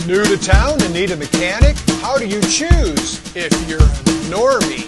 New to town and need a mechanic? How do you choose if you're a normie?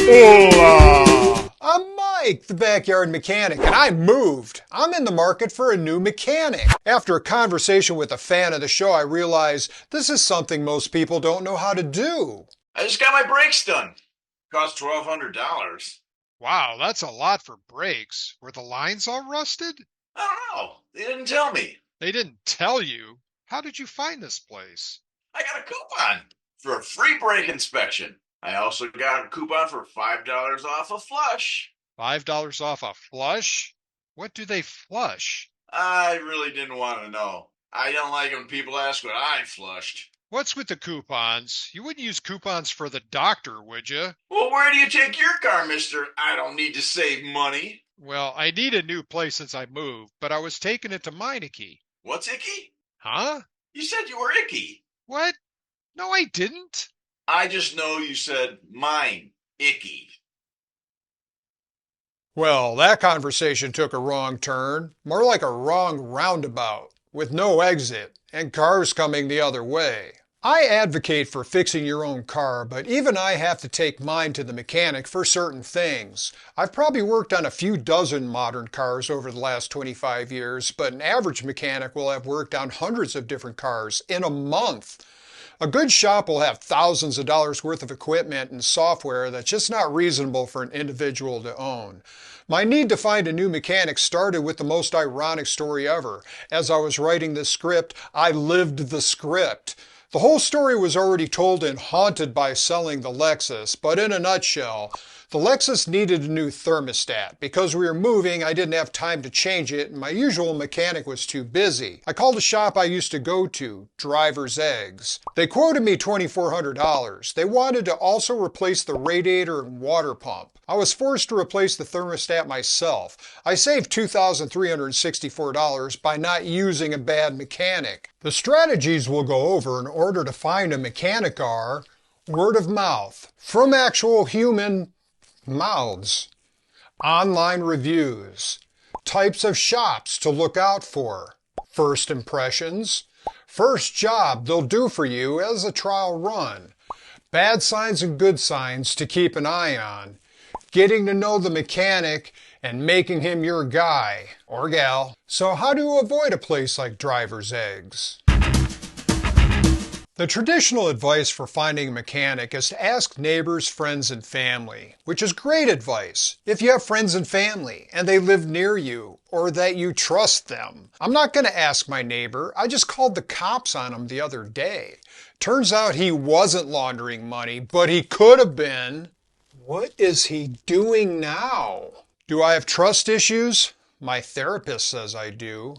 Hola! I'm Mike, the backyard mechanic, and I moved. I'm in the market for a new mechanic. After a conversation with a fan of the show, I realized this is something most people don't know how to do. I just got my brakes done. Cost $1,200. Wow, that's a lot for brakes. Were the lines all rusted? I don't know. They didn't tell me. They didn't tell you. How did you find this place? I got a coupon for a free brake inspection. I also got a coupon for $5 off a flush. $5 off a flush? What do they flush? I really didn't want to know. I don't like when people ask what I flushed. What's with the coupons? You wouldn't use coupons for the doctor, would you? Well, where do you take your car, mister? I don't need to save money. Well, I need a new place since I moved, but I was taking it to Meineke. What's icky? Huh? You said you were icky. What? No, I didn't. I just know you said mine, icky. Well, that conversation took a wrong turn, more like a wrong roundabout, with no exit, and cars coming the other way. I advocate for fixing your own car, but even I have to take mine to the mechanic for certain things. I've probably worked on a few dozen modern cars over the last 25 years, but an average mechanic will have worked on hundreds of different cars in a month. A good shop will have thousands of dollars worth of equipment and software that's just not reasonable for an individual to own. My need to find a new mechanic started with the most ironic story ever. As I was writing this script, I lived the script. The whole story was already told in Haunted by Selling the Lexus, but in a nutshell, the Lexus needed a new thermostat. Because we were moving, I didn't have time to change it, and my usual mechanic was too busy. I called a shop I used to go to, Driver's Eggs. They quoted me $2,400. They wanted to also replace the radiator and water pump. I was forced to replace the thermostat myself. I saved $2,364 by not using a bad mechanic. The strategies we'll go over in order to find a mechanic are word of mouth, from actual human mouths, online reviews, types of shops to look out for, first impressions, first job they'll do for you as a trial run, bad signs and good signs to keep an eye on, getting to know the mechanic and making him your guy or gal. So how do you avoid a place like Driver's Eggs? The traditional advice for finding a mechanic is to ask neighbors, friends, and family, which is great advice if you have friends and family and they live near you or that you trust them. I'm not going to ask my neighbor. I just called the cops on him the other day. Turns out he wasn't laundering money, but he could have been. What is he doing now? Do I have trust issues? My therapist says I do.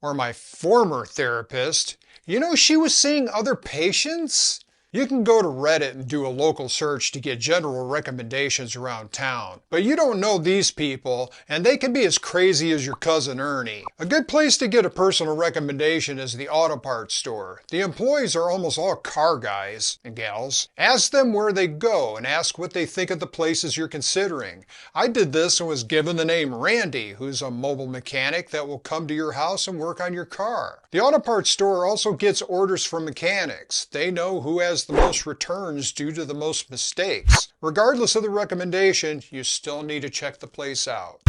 Or my former therapist. You know, she was seeing other patients? You can go to Reddit and do a local search to get general recommendations around town. But you don't know these people, and they can be as crazy as your cousin Ernie. A good place to get a personal recommendation is the auto parts store. The employees are almost all car guys and gals. Ask them where they go and ask what they think of the places you're considering. I did this and was given the name Randy, who's a mobile mechanic that will come to your house and work on your car. The auto parts store also gets orders from mechanics. They know who has the most returns due to the most mistakes. Regardless of the recommendation, you still need to check the place out.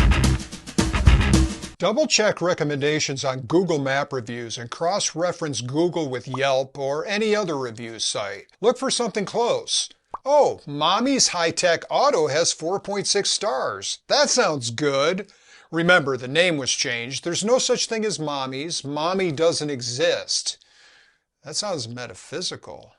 Double check recommendations on Google Map reviews and cross-reference Google with Yelp or any other review site. Look for something close. Oh, Mommy's High-Tech Auto has 4.6 stars. That sounds good. Remember, the name was changed. There's no such thing as Mommy's. Mommy doesn't exist. That sounds metaphysical.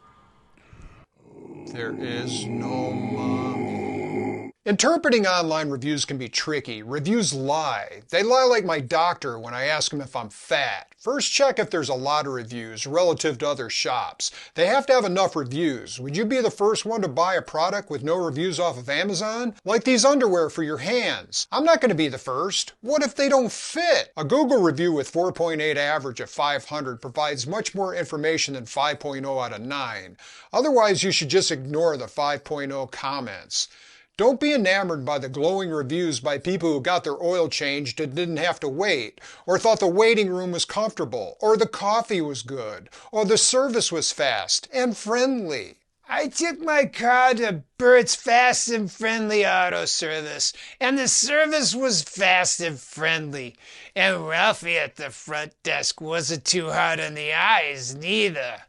There is no mommy. Interpreting online reviews can be tricky. Reviews lie. They lie like my doctor when I ask him if I'm fat. First, check if there's a lot of reviews relative to other shops. They have to have enough reviews. Would you be the first one to buy a product with no reviews off of Amazon? Like these underwear for your hands. I'm not going to be the first. What if they don't fit? A Google review with 4.8 average of 500 provides much more information than 5.0 out of 9. Otherwise, you should just ignore the 5.0 comments. Don't be enamored by the glowing reviews by people who got their oil changed and didn't have to wait, or thought the waiting room was comfortable, or the coffee was good, or the service was fast and friendly. I took my car to Bert's Fast and Friendly Auto Service, and the service was fast and friendly. And Ralphie at the front desk wasn't too hard on the eyes, neither.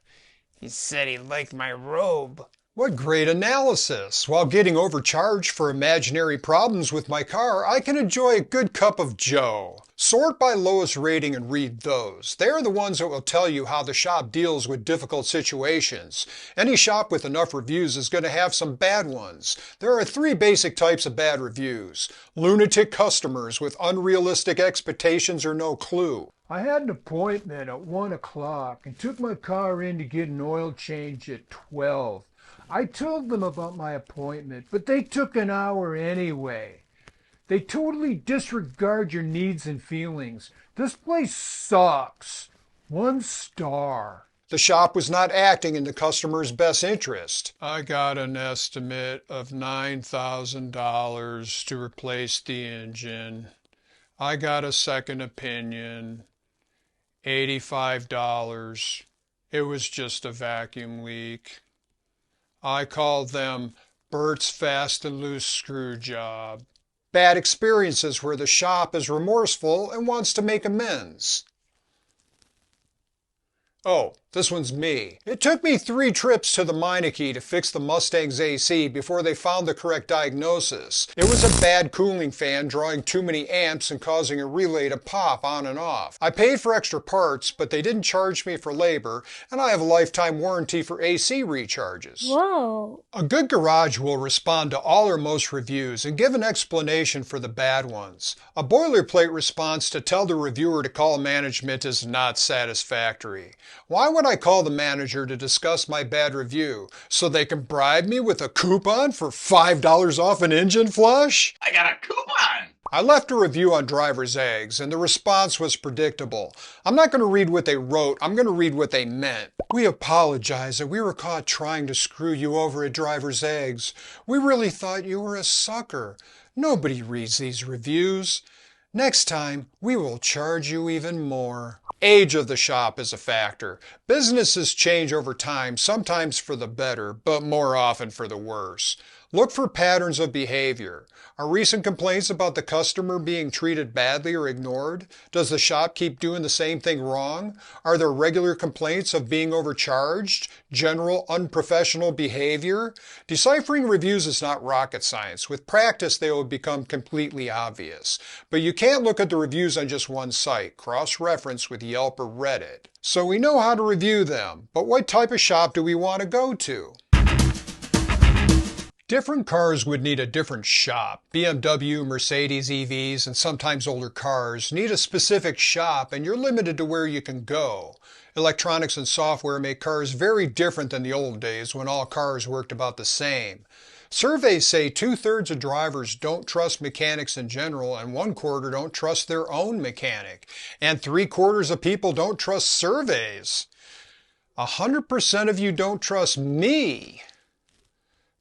He said he liked my robe. What great analysis! While getting overcharged for imaginary problems with my car, I can enjoy a good cup of joe. Sort by lowest rating and read those. They are the ones that will tell you how the shop deals with difficult situations. Any shop with enough reviews is going to have some bad ones. There are 3 basic types of bad reviews. Lunatic customers with unrealistic expectations or no clue. I had an appointment at 1 o'clock and took my car in to get an oil change at 12. I told them about my appointment, but they took an hour anyway. They totally disregard your needs and feelings. This place sucks. 1 star. The shop was not acting in the customer's best interest. I got an estimate of $9,000 to replace the engine. I got a second opinion. $85. It was just a vacuum leak. I called them Bert's Fast and Loose Screw Job. Bad experiences where the shop is remorseful and wants to make amends. Oh, this one's me. It took me 3 trips to the Meineke to fix the Mustang's AC before they found the correct diagnosis. It was a bad cooling fan drawing too many amps and causing a relay to pop on and off. I paid for extra parts, but they didn't charge me for labor, and I have a lifetime warranty for AC recharges. Whoa. A good garage will respond to all or most reviews and give an explanation for the bad ones. A boilerplate response to tell the reviewer to call management is not satisfactory. Why would I call the manager to discuss my bad review? So they can bribe me with a coupon for $5 off an engine flush? I got a coupon! I left a review on driver's eggs, and the response was predictable. I'm not going to read what they wrote, I'm going to read what they meant. We apologize that we were caught trying to screw you over at driver's eggs. We really thought you were a sucker. Nobody reads these reviews. Next time, we will charge you even more. Age of the shop is a factor. Businesses change over time, sometimes for the better, but more often for the worse. Look for patterns of behavior. Are recent complaints about the customer being treated badly or ignored? Does the shop keep doing the same thing wrong? Are there regular complaints of being overcharged? General unprofessional behavior? Deciphering reviews is not rocket science. With practice, they will become completely obvious. But you can't look at the reviews on just one site. Cross-reference with Yelp or Reddit. So we know how to review them, but what type of shop do we want to go to? Different cars would need a different shop. BMW, Mercedes EVs, and sometimes older cars need a specific shop, and you're limited to where you can go. Electronics and software make cars very different than the old days when all cars worked about the same. Surveys say 2/3 of drivers don't trust mechanics in general, and 1/4 don't trust their own mechanic, and 3/4 of people don't trust surveys. 100% of you don't trust me.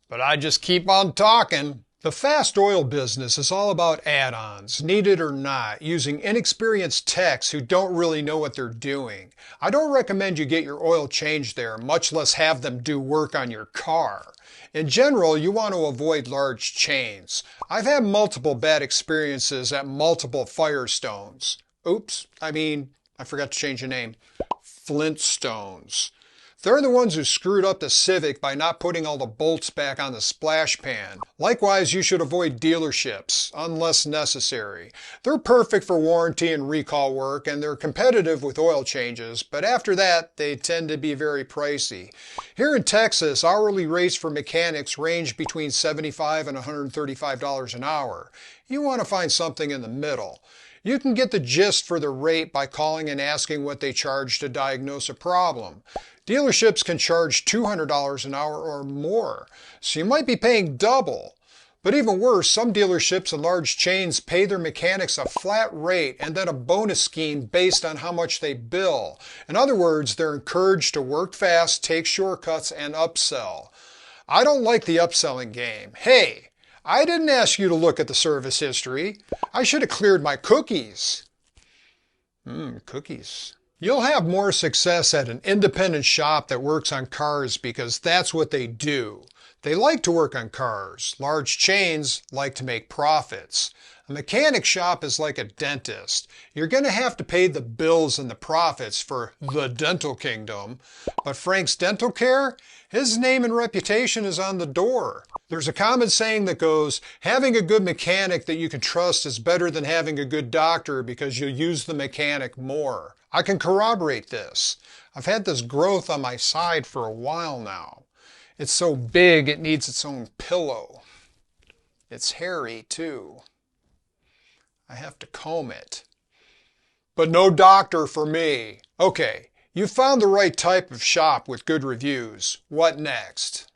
But I just keep on talking. The fast oil business is all about add-ons, needed or not, using inexperienced techs who don't really know what they're doing. I don't recommend you get your oil changed there, much less have them do work on your car. In general, you want to avoid large chains. I've had multiple bad experiences at multiple Firestones. I forgot to change the name. Flintstones. They're the ones who screwed up the Civic by not putting all the bolts back on the splash pan. Likewise, you should avoid dealerships, unless necessary. They're perfect for warranty and recall work, and they're competitive with oil changes, but after that, they tend to be very pricey. Here in Texas, hourly rates for mechanics range between $75 and $135 an hour. You want to find something in the middle. You can get the gist for the rate by calling and asking what they charge to diagnose a problem. Dealerships can charge $200 an hour or more, so you might be paying double. But even worse, some dealerships and large chains pay their mechanics a flat rate and then a bonus scheme based on how much they bill. In other words, they're encouraged to work fast, take shortcuts, and upsell. I don't like the upselling game. Hey, I didn't ask you to look at the service history. I should have cleared my cookies. Cookies. You'll have more success at an independent shop that works on cars because that's what they do. They like to work on cars. Large chains like to make profits. A mechanic shop is like a dentist. You're going to have to pay the bills and the profits for the dental kingdom. But Frank's Dental Care, his name and reputation is on the door. There's a common saying that goes, having a good mechanic that you can trust is better than having a good doctor because you'll use the mechanic more. I can corroborate this. I've had this growth on my side for a while now. It's so big it needs its own pillow. It's hairy too. I have to comb it. But no doctor for me. Okay, you found the right type of shop with good reviews. What next?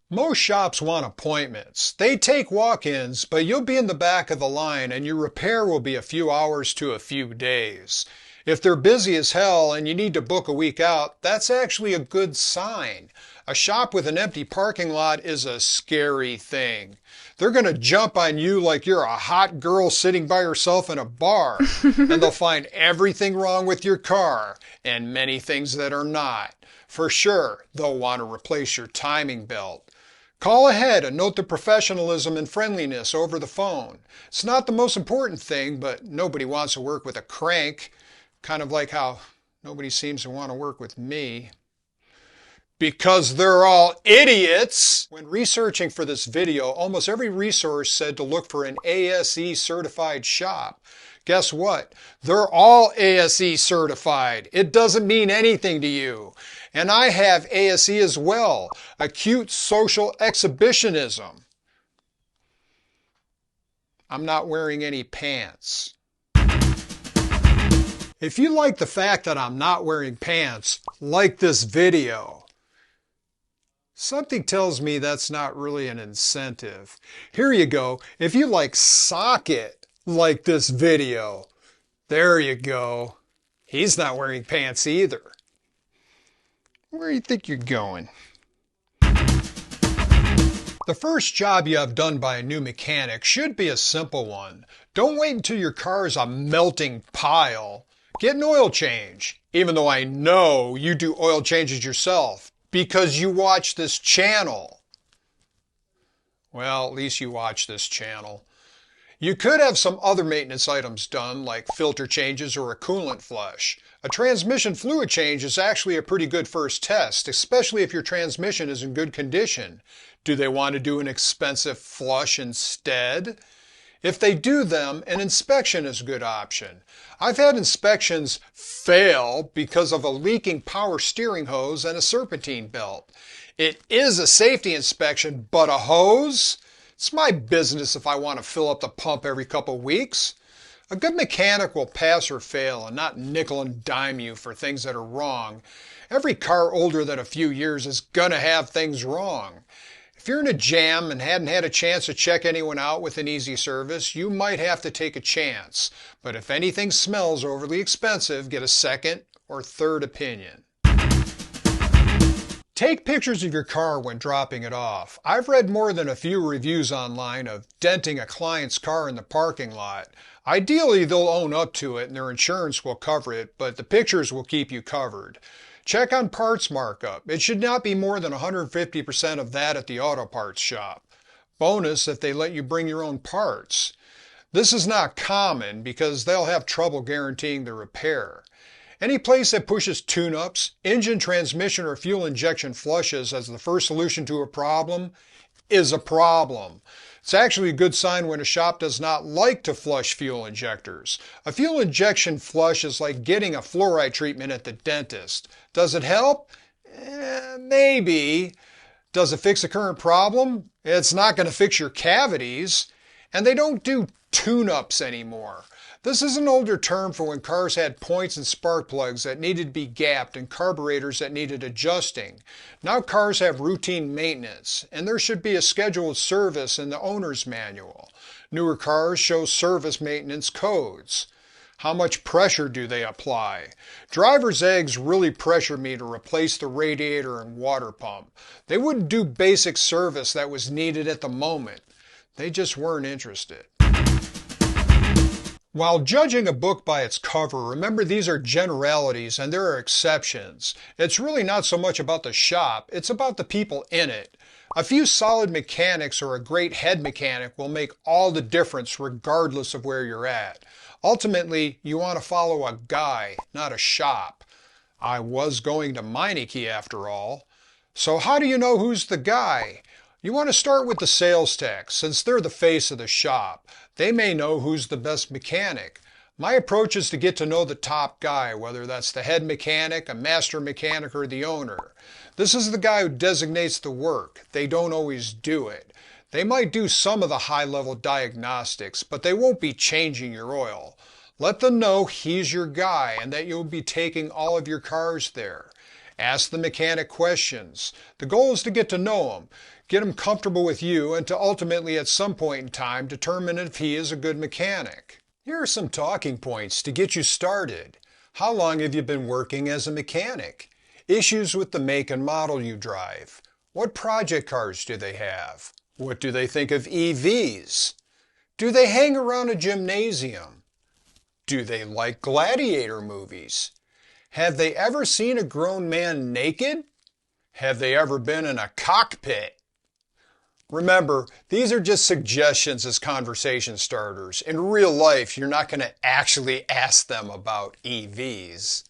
Most shops want appointments. They take walk-ins, but you'll be in the back of the line and your repair will be a few hours to a few days. If they're busy as hell and you need to book a week out, that's actually a good sign. A shop with an empty parking lot is a scary thing. They're going to jump on you like you're a hot girl sitting by herself in a bar, and they'll find everything wrong with your car and many things that are not. For sure, they'll want to replace your timing belt. Call ahead and note the professionalism and friendliness over the phone. It's not the most important thing, but nobody wants to work with a crank. Kind of like how nobody seems to want to work with me. Because they're all idiots! When researching for this video, almost every resource said to look for an ASE certified shop. Guess what? They're all ASE certified. It doesn't mean anything to you. And I have ASE as well. Acute social exhibitionism. I'm not wearing any pants. If you like the fact that I'm not wearing pants, like this video. Something tells me that's not really an incentive. Here you go. If you like socket, like this video. There you go. He's not wearing pants either. Where do you think you're going? The first job you have done by a new mechanic should be a simple one. Don't wait until your car is a melting pile. Get an oil change, even though I know you do oil changes yourself because you watch this channel. Well, at least you watch this channel. You could have some other maintenance items done, like filter changes or a coolant flush. A transmission fluid change is actually a pretty good first test, especially if your transmission is in good condition. Do they want to do an expensive flush instead? If they do them, an inspection is a good option. I've had inspections fail because of a leaking power steering hose and a serpentine belt. It is a safety inspection, but a hose? It's my business if I want to fill up the pump every couple weeks. A good mechanic will pass or fail and not nickel and dime you for things that are wrong. Every car older than a few years is gonna have things wrong. If you're in a jam and hadn't had a chance to check anyone out with an easy service, you might have to take a chance. But if anything smells overly expensive, get a second or third opinion. Take pictures of your car when dropping it off. I've read more than a few reviews online of denting a client's car in the parking lot. Ideally, they'll own up to it and their insurance will cover it, but the pictures will keep you covered. Check on parts markup. It should not be more than 150% of that at the auto parts shop. Bonus if they let you bring your own parts. This is not common because they'll have trouble guaranteeing the repair. Any place that pushes tune-ups, engine, transmission, or fuel injection flushes as the first solution to a problem is a problem. It's actually a good sign when a shop does not like to flush fuel injectors. A fuel injection flush is like getting a fluoride treatment at the dentist. Does it help? Maybe. Does it fix the current problem? It's not going to fix your cavities. And they don't do tune-ups anymore. This is an older term for when cars had points and spark plugs that needed to be gapped and carburetors that needed adjusting. Now cars have routine maintenance, and there should be a scheduled service in the owner's manual. Newer cars show service maintenance codes. How much pressure do they apply? Driver's eggs really pressured me to replace the radiator and water pump. They wouldn't do basic service that was needed at the moment. They just weren't interested. While judging a book by its cover, remember these are generalities and there are exceptions. It's really not so much about the shop, it's about the people in it. A few solid mechanics or a great head mechanic will make all the difference regardless of where you're at. Ultimately, you want to follow a guy, not a shop. I was going to Meineke after all. So how do you know who's the guy? You want to start with the sales tech, since they're the face of the shop. They may know who's the best mechanic. My approach is to get to know the top guy, whether that's the head mechanic, a master mechanic, or the owner. This is the guy who designates the work. They don't always do it. They might do some of the high-level diagnostics, but they won't be changing your oil. Let them know he's your guy and that you'll be taking all of your cars there. Ask the mechanic questions. The goal is to get to know him, get him comfortable with you, and to ultimately at some point in time determine if he is a good mechanic. Here are some talking points to get you started. How long have you been working as a mechanic? Issues with the make and model you drive. What project cars do they have? What do they think of EVs? Do they hang around a gymnasium? Do they like gladiator movies? Have they ever seen a grown man naked? Have they ever been in a cockpit? Remember, these are just suggestions as conversation starters. In real life, you're not going to actually ask them about EVs.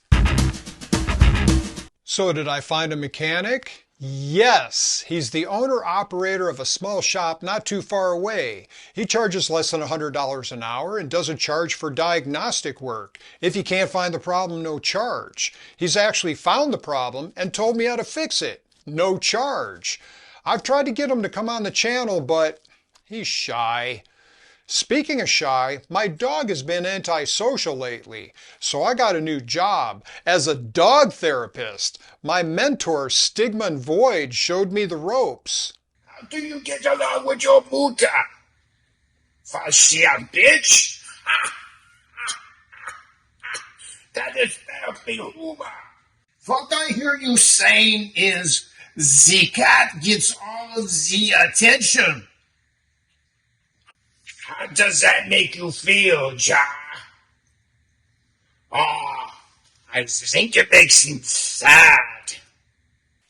So did I find a mechanic? Yes, he's the owner-operator of a small shop not too far away. He charges less than $100 an hour and doesn't charge for diagnostic work. If you can't find the problem, no charge. He's actually found the problem and told me how to fix it. No charge. I've tried to get him to come on the channel, but he's shy. Speaking of shy, my dog has been antisocial lately, so I got a new job as a dog therapist. My mentor, Stigmund Void, showed me the ropes. How do you get along with your Mutter? Verstehen, bitch? That is therapy humor. What I hear you saying is, the cat gets all of the attention. How does that make you feel, Ja? Oh, I think it makes him sad.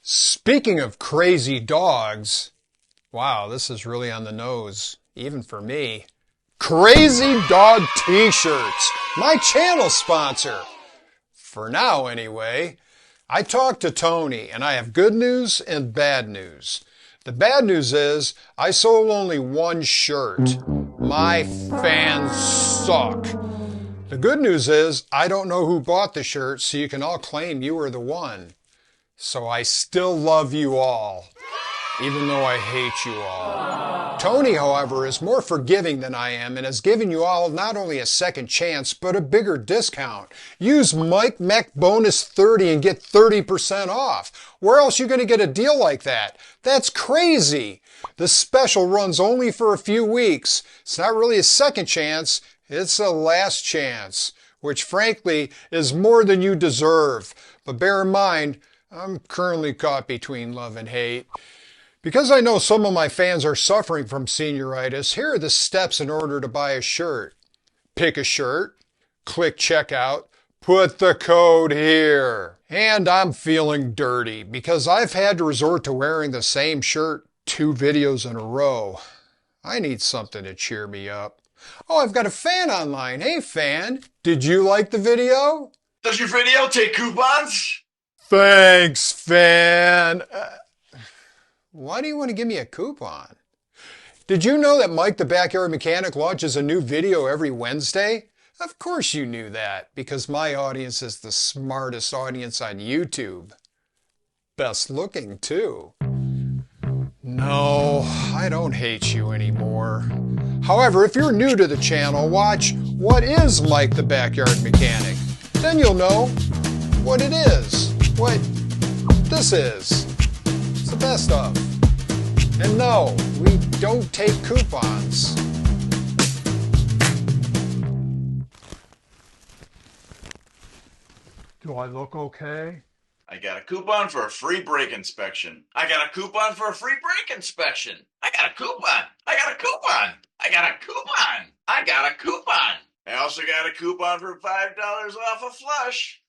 Speaking of crazy dogs, wow, this is really on the nose, even for me. Crazy Dog T-shirts, my channel sponsor. For now, anyway. I talked to Tony, and I have good news and bad news. The bad news is I sold only one shirt. My fans suck. The good news is I don't know who bought the shirt, so you can all claim you were the one. So I still love you all, even though I hate you all. Tony, however, is more forgiving than I am and has given you all not only a second chance, but a bigger discount. Use Mike Mech Bonus 30 and get 30% off. Where else are you going to get a deal like that? That's crazy. The special runs only for a few weeks. It's not really a second chance, it's a last chance, which frankly is more than you deserve. But bear in mind, I'm currently caught between love and hate. Because I know some of my fans are suffering from senioritis, here are the steps in order to buy a shirt. Pick a shirt, click checkout, put the code here. And I'm feeling dirty because I've had to resort to wearing the same shirt 2 videos in a row. I need something to cheer me up. Oh, I've got a fan online. Hey fan, did you like the video? Does your video take coupons? Thanks, fan. Why do you want to give me a coupon? Did you know that Mike the Backyard Mechanic launches a new video every Wednesday? Of course you knew that, because my audience is the smartest audience on YouTube. Best looking, too. No, I don't hate you anymore. However, if you're new to the channel, watch What is Mike the Backyard Mechanic? Then you'll know what it is, what this is. It's the best of. And no, we don't take coupons. Do I look okay? I got a coupon for a free brake inspection. I got a coupon for a free brake inspection. I got a coupon. I got a coupon. I got a coupon. I got a coupon. I also got a coupon for $5 off a flush.